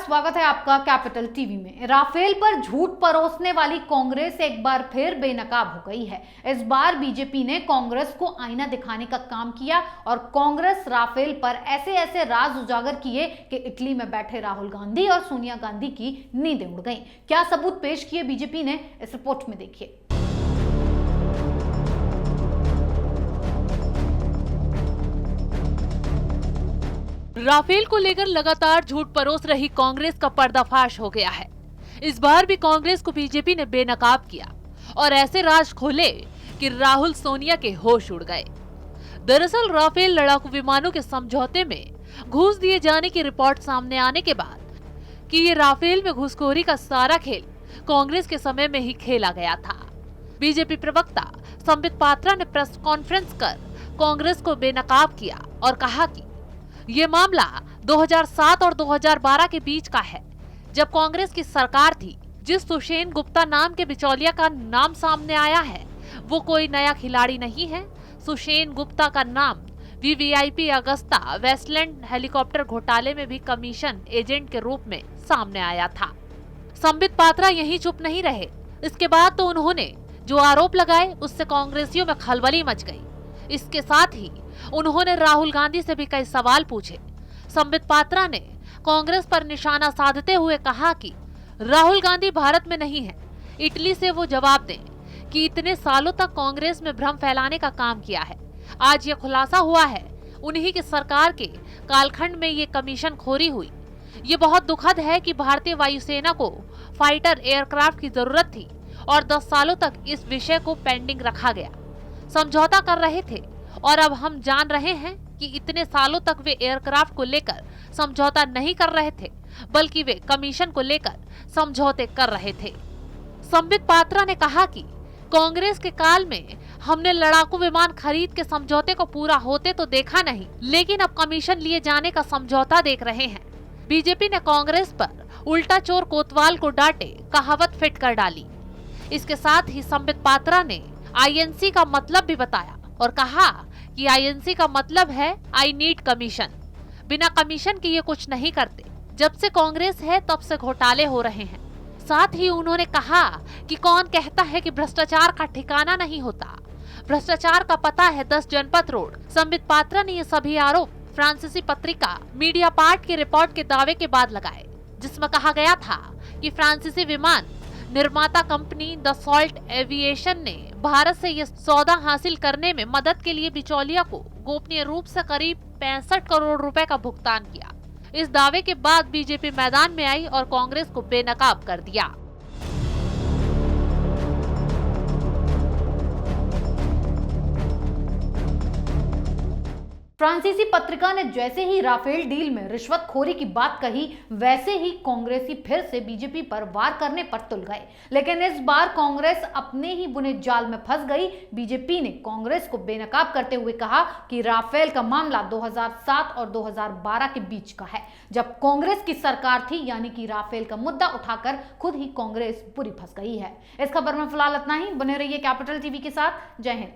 स्वागत है आपका कैपिटल टीवी में। राफेल पर झूठ परोसने वाली कांग्रेस एक बार फिर बेनकाब हो गई है। इस बार बीजेपी ने कांग्रेस को आईना दिखाने का काम किया और कांग्रेस राफेल पर ऐसे ऐसे राज उजागर किए कि इटली में बैठे राहुल गांधी और सोनिया गांधी की नींदें उड़ गईं। क्या सबूत पेश किए बीजेपी ने, इस रिपोर्ट में देखिए। राफेल को लेकर लगातार झूठ परोस रही कांग्रेस का पर्दाफाश हो गया है। इस बार भी कांग्रेस को बीजेपी ने बेनकाब किया और ऐसे राज खोले कि राहुल सोनिया के होश उड़ गए। दरअसल राफेल लड़ाकू विमानों के समझौते में घूस दिए जाने की रिपोर्ट सामने आने के बाद कि ये राफेल में घूसखोरी का सारा खेल कांग्रेस के समय में ही खेला गया था। बीजेपी प्रवक्ता संबित पात्रा ने प्रेस कॉन्फ्रेंस कर कांग्रेस को बेनकाब किया और कहा कि ये मामला 2007 और 2012 के बीच का है, जब कांग्रेस की सरकार थी। जिस सुषेन गुप्ता नाम के बिचौलिया का नाम सामने आया है वो कोई नया खिलाड़ी नहीं है। सुषेन गुप्ता का नाम वीवीआईपी अगस्ता वेस्टलैंड हेलीकॉप्टर घोटाले में भी कमीशन एजेंट के रूप में सामने आया था। संबित पात्रा यहीं चुप नहीं रहे। इसके बाद तो उन्होंने जो आरोप लगाए उससे कांग्रेसियों में खलबली मच गई। इसके साथ ही उन्होंने राहुल गांधी से भी कई सवाल पूछे। संबित पात्रा ने कांग्रेस पर निशाना साधते हुए कहा कि राहुल गांधी भारत में नहीं है। इटली से वो जवाब दें कि इतने सालों तक कांग्रेस में भ्रम फैलाने का काम किया है। आज ये खुलासा हुआ है उन्हीं की सरकार के कालखंड में ये कमीशन खोरी हुई। ये बहुत दुखद है कि भारतीय वायुसेना को फाइटर एयरक्राफ्ट की जरूरत थी और 10 सालों तक इस विषय को पेंडिंग रखा गया। समझौता कर रहे थे और अब हम जान रहे हैं कि इतने सालों तक वे एयरक्राफ्ट को लेकर समझौता नहीं कर रहे थे, बल्कि वे कमीशन को लेकर समझौते कर रहे थे। संबित पात्रा ने कहा कि कांग्रेस के काल में हमने लड़ाकू विमान खरीद के समझौते को पूरा होते तो देखा नहीं, लेकिन अब कमीशन लिए जाने का समझौता देख रहे हैं। बीजेपी ने कांग्रेस पर उल्टा चोर कोतवाल को डांटे कहावत फिट कर डाली। इसके साथ ही संबित पात्रा ने आईएनसी का मतलब भी बताया और कहा कि आईएनसी का मतलब है आई नीड कमीशन। बिना कमीशन के ये कुछ नहीं करते। जब से कांग्रेस है तब से घोटाले हो रहे हैं। साथ ही उन्होंने कहा कि कौन कहता है कि भ्रष्टाचार का ठिकाना नहीं होता। भ्रष्टाचार का पता है 10 जनपथ रोड। संबित पात्रा ने ये सभी आरोप फ्रांसीसी पत्रिका मीडिया पार्ट की रिपोर्ट के दावे के बाद लगाए, जिसमें कहा गया था कि फ्रांसीसी विमान निर्माता कंपनी द सॉल्ट एविएशन ने भारत से यह सौदा हासिल करने में मदद के लिए बिचौलिया को गोपनीय रूप से करीब 65 करोड़ रुपए का भुगतान किया। इस दावे के बाद बीजेपी मैदान में आई और कांग्रेस को बेनकाब कर दिया। फ्रांसीसी पत्रिका ने जैसे ही राफेल डील में रिश्वतखोरी की बात कही, वैसे ही कांग्रेसी फिर से बीजेपी पर वार करने पर तुल गए। लेकिन इस बार कांग्रेस अपने ही बुने जाल में फंस गई। बीजेपी ने कांग्रेस को बेनकाब करते हुए कहा कि राफेल का मामला 2007 और 2012 के बीच का है, जब कांग्रेस की सरकार थी, यानी कि राफेल का मुद्दा उठाकर खुद ही कांग्रेस बुरी फंस गई है। इस खबर में फिलहाल इतना ही। बने रहिए कैपिटल टीवी के साथ। जय हिंद।